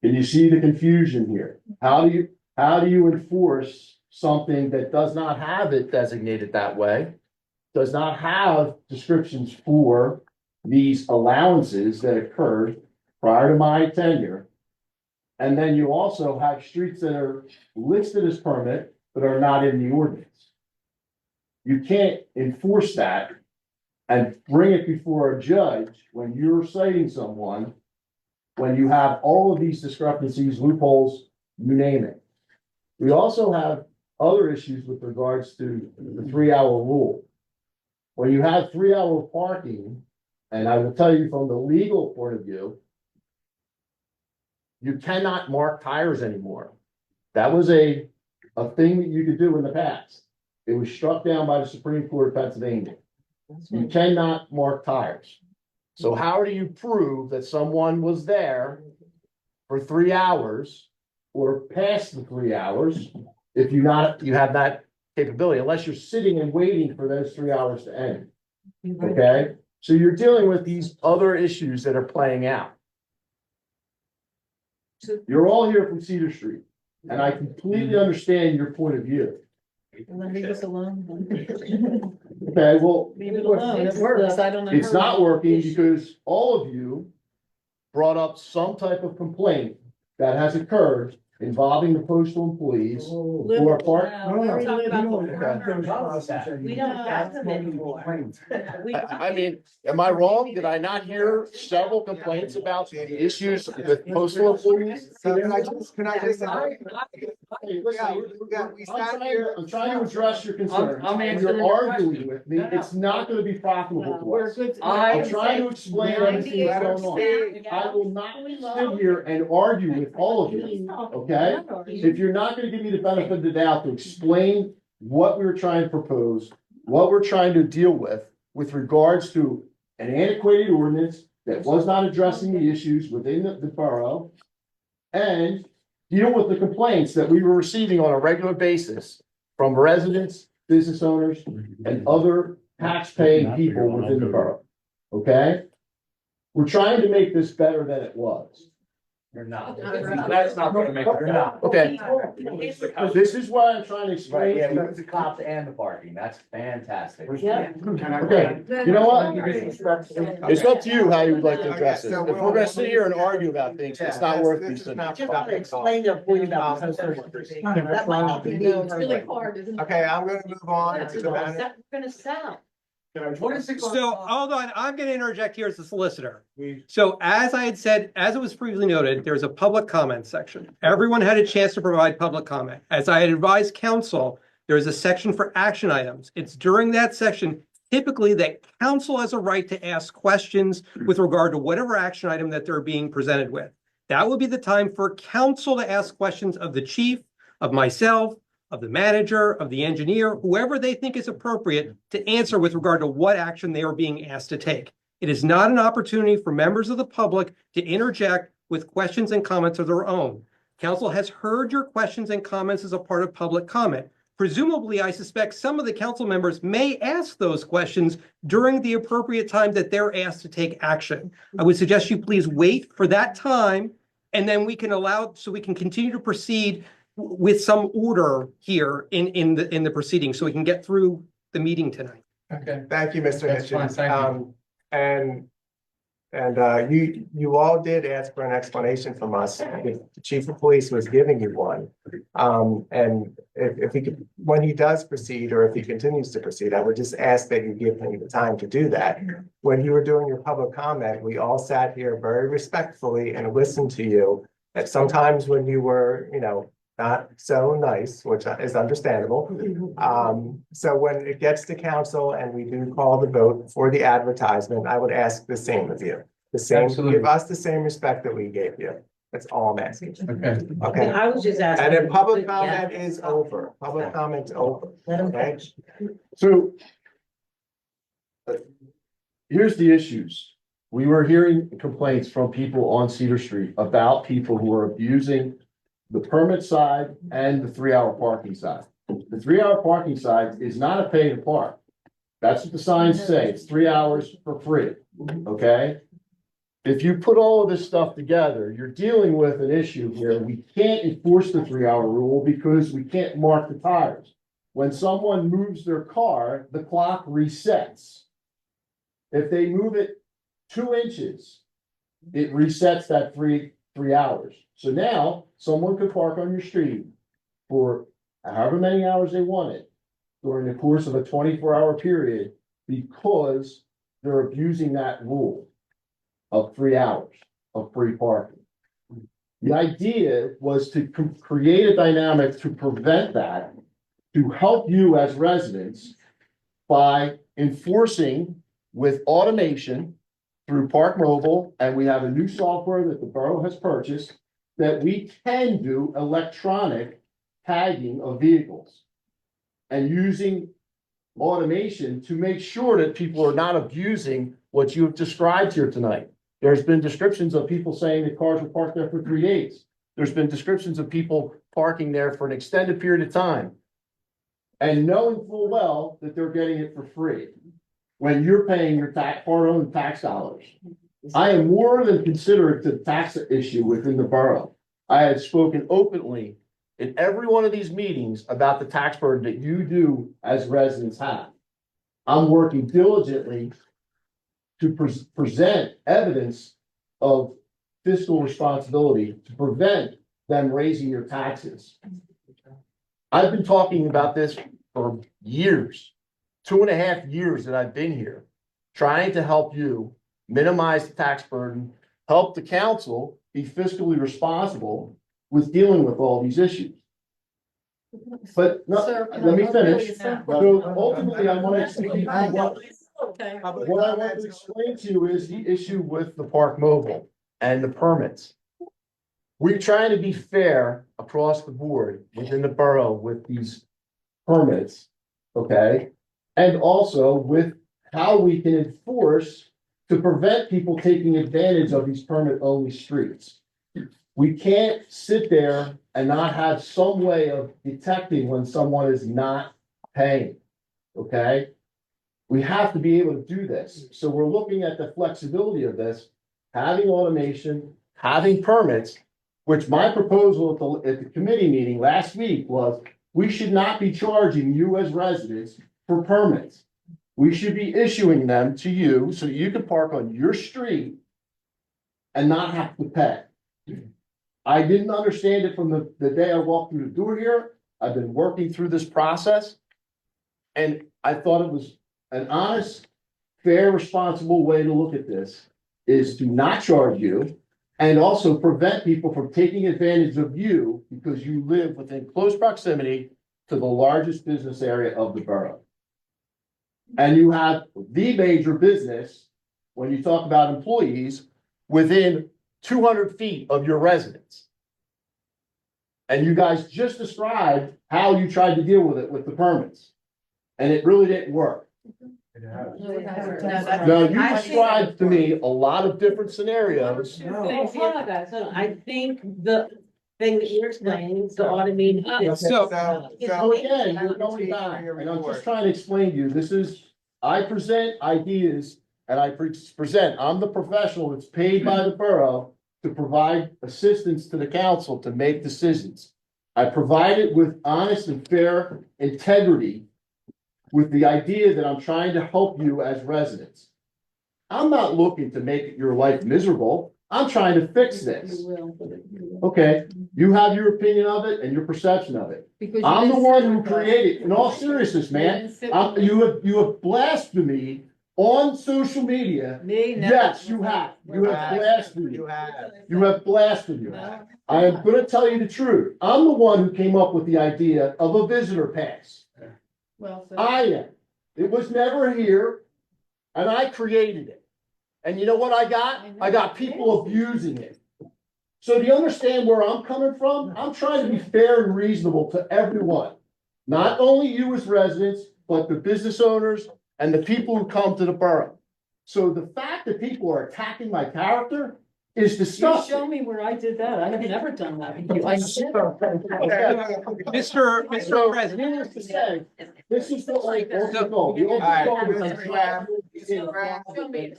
Can you see the confusion here? How do you enforce something that does not have it designated that way? Does not have descriptions for these allowances that occurred prior to my tenure. And then you also have streets that are listed as permit, but are not in the ordinance. You can't enforce that and bring it before a judge when you're citing someone, when you have all of these discrepancies, loopholes, you name it. We also have other issues with regards to the 3-hour rule. When you have 3-hour parking, and I will tell you from the legal point of view, you cannot mark tires anymore. That was a thing that you could do in the past. It was struck down by the Supreme Court of Pennsylvania. You cannot mark tires. So how do you prove that someone was there for 3 hours or past the 3 hours if you have that capability, unless you're sitting and waiting for those 3 hours to end? Okay, so you're dealing with these other issues that are playing out. You're all here from Cedar Street, and I completely understand your point of view. Leave us alone. Okay, well, Leave it alone. It works. I don't know. it's not working because all of you brought up some type of complaint that has occurred involving the postal employees who are part. We don't have them anymore. I mean, am I wrong? Did I not hear several complaints about the issues with postal employees? Can I just? Hey, listen, We sat here. I'm trying to address your concerns, I'm and answering you're your arguing with me. It's not gonna be profitable to We're us. good. I'm trying to explain everything that's going on. I will not sit here and argue with all of you, okay? If you're not gonna give me the benefit of the doubt to explain what we were trying to propose, what we're trying to deal with regards to an antiquated ordinance that was not addressing the issues within the borough, and deal with the complaints that we were receiving on a regular basis from residents, business owners, and other tax-paying people within the borough, okay? We're trying to make this better than it was. You're not. That's not gonna make it. You're not. Okay, this is what I'm trying to Right, explain. yeah, move the cops and the parking. That's fantastic. Yeah. Okay, you know what? It's up to you how you would like to address this. If we're gonna sit here and argue about things, it's not worth This these is things. not Just want to explain their point about the social workers. That might not be. It's really hard, isn't it? Okay, I'm gonna move on to the We're gonna sell. So, hold on, I'm gonna interject here as the solicitor. So as I had said, as it was previously noted, there's a public comment section. Everyone had a chance to provide public comment. As I had advised council, there's a section for action items. It's during that section typically that council has a right to ask questions with regard to whatever action item that they're being presented with. That would be the time for council to ask questions of the chief, of myself, of the manager, of the engineer, whoever they think is appropriate to answer with regard to what action they are being asked to take. It is not an opportunity for members of the public to interject with questions and comments of their own. Council has heard your questions and comments as a part of public comment. Presumably, I suspect some of the council members may ask those questions during the appropriate time that they're asked to take action. I would suggest you please wait for that time, and then we can continue to proceed with some order here in the proceedings, so we can get through the meeting tonight. Okay, thank you, Mr. That's fine, Hitchens. thank You all did ask for an explanation from us. The chief of police was giving you one. And if he could, when he does proceed, or if he continues to proceed, I would just ask that you give him the time to do that. When you were doing your public comment, we all sat here very respectfully and listened to you. That sometimes when you were, not so nice, which is understandable. So when it gets to council and we do call the vote for the advertisement, I would ask the same of you. Absolutely. Give us the same respect that we gave you. That's all I'm asking. Okay. Okay, I was just asking. and then public comment is over. Public comment's over. Let 'em Okay. finish. So here's the issues. We were hearing complaints from people on Cedar Street about people who are abusing the permit side and the 3-hour parking side. The 3-hour parking side is not a pay to park. That's what the signs say. It's 3 hours for free, okay? if you put all of this stuff together, you're dealing with an issue here. We can't enforce the 3-hour rule because we can't mark the tires. When someone moves their car, the clock resets. If they move it 2 inches, it resets that three hours. So now someone could park on your street for however many hours they wanted during the course of a 24-hour period because they're abusing that rule of 3 hours of free parking. The idea was to create a dynamic to prevent that, to help you as residents by enforcing with automation through Park Mobile, and we have a new software that the borough has purchased, that we can do electronic tagging of vehicles and using automation to make sure that people are not abusing what you have described here tonight. There's been descriptions of people saying that cars were parked there for 3 days. There's been descriptions of people parking there for an extended period of time and knowing full well that they're getting it for free when you're paying your hard-earned tax dollars. I am more than considerate to the tax issue within the borough. I have spoken openly in every one of these meetings about the tax burden that you do as residents have. I'm working diligently to present evidence of fiscal responsibility to prevent them raising your taxes. I've been talking about this for years, 2.5 years that I've been here, trying to help you minimize the tax burden, help the council be fiscally responsible with dealing with all these issues. But no, Sir, let me finish. sir. So ultimately, I want to explain what Okay. I want to explain to you is the issue with the Park Mobile and the permits. We're trying to be fair across the board within the borough with these permits, okay? And also with how we can enforce to prevent people taking advantage of these permit-only streets. We can't sit there and not have some way of detecting when someone is not paying, okay? We have to be able to do this. So we're looking at the flexibility of this, having automation, having permits, which my proposal at the committee meeting last week was, we should not be charging you as residents for permits. We should be issuing them to you so that you can park on your street and not have to pay. I didn't understand it from the day I walked through the door here. I've been working through this process. And I thought it was an honest, fair, responsible way to look at this is to not charge you and also prevent people from taking advantage of you because you live within close proximity to the largest business area of the borough. And you have the major business, when you talk about employees, within 200 feet of your residence. And you guys just described how you tried to deal with it with the permits. And it really didn't work. Now, you described to me a lot of different scenarios. I think the thing that you're explaining is the automated. So- So again, you're going back, and I'm just trying to explain to you, this is, I present ideas and I present, I'm the professional that's paid by the borough to provide assistance to the council to make decisions. I provide it with honest and fair integrity with the idea that I'm trying to help you as residents. I'm not looking to make your life miserable. I'm trying to fix this. Okay, you have your opinion of it and your perception of it. I'm the one who created, in all seriousness, man, you have blasphemed on social media. Yes, you have. You have blasphemed. You have. You have blasphemed. I am gonna tell you the truth. I'm the one who came up with the idea of a visitor pass. Well, so. I am. It was never here, and I created it. And you know what I got? I got people abusing it. So do you understand where I'm coming from? I'm trying to be fair and reasonable to everyone. Not only you as residents, but the business owners and the people who come to the borough. So the fact that people are attacking my character, is You disgusting. show me where I did that. I have never done that. I Mr. So, President, needless to say, this is the old All right, Mr. Graham, Mr. Graham, okay,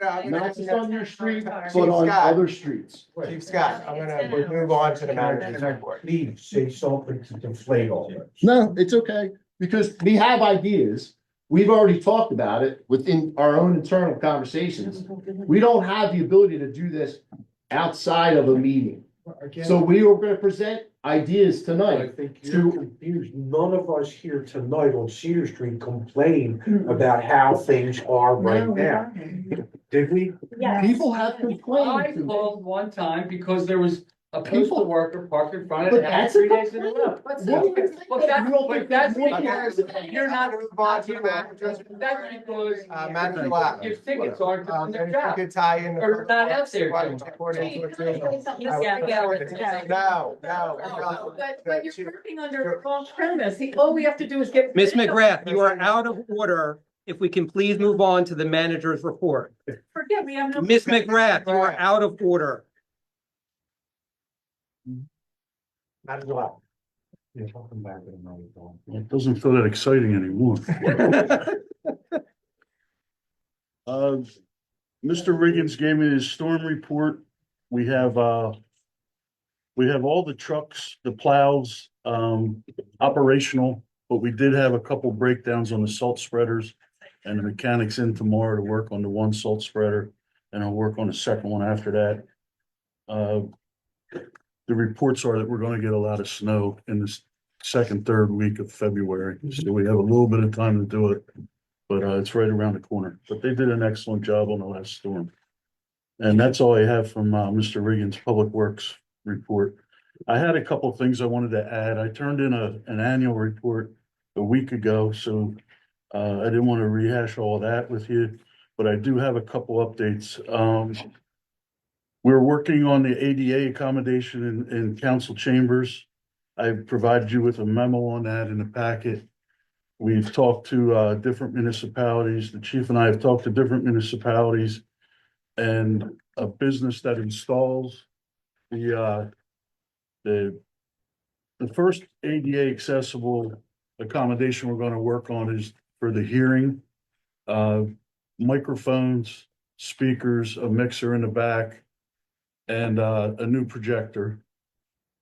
I'm Not just on your street, but Chief on Scott. other streets. Chief Scott, I'm gonna move on to the manager's report. Please say something to deflate all this. No, it's okay, because we have ideas. We've already talked about it within our own internal conversations. We don't have the ability to do this outside of a meeting. So we are gonna present ideas I tonight. think you're confused. None of us here tonight on Cedar Street complain about how things are right now. Did we? People have I complained to me. called one time because there was a People- postal worker parked in front of But the house that's a 3 days in a row. complaint. What do you think Well, that that's, you don't but think that's that we because can- you're not. Move on to the manager's That's because. Manager Lap. Your tickets aren't doing And their if you job. could tie in. the Or not out there. Why don't you coordinate with you? No. But you're working under a wrong premise. All we have to do is get. Ms. McGrath, you are out of order. If we can please move on to the manager's report. Forget, we have no. Ms. McGrath, you are out of order. Manager Lap. It doesn't feel that exciting anymore. Mr. Riggins gave me his storm report. We have all the trucks, the plows, operational, but we did have a couple breakdowns on the salt spreaders. And the mechanics in tomorrow to work on the one salt spreader, and I'll work on the second one after that. The reports are that we're gonna get a lot of snow in this second, third week of February, so we have a little bit of time to do it. But it's right around the corner, but they did an excellent job on the last storm. And that's all I have from Mr. Riggins' Public Works report. I had a couple of things I wanted to add. I turned in an annual report a week ago, so I didn't want to rehash all of that with you, but I do have a couple updates. We're working on the ADA accommodation in council chambers. I provided you with a memo on that in the packet. We've talked to different municipalities. The chief and I have talked to different municipalities and a business that installs the first ADA accessible accommodation we're going to work on is for the hearing. Microphones, speakers, a mixer in the back, and a new projector.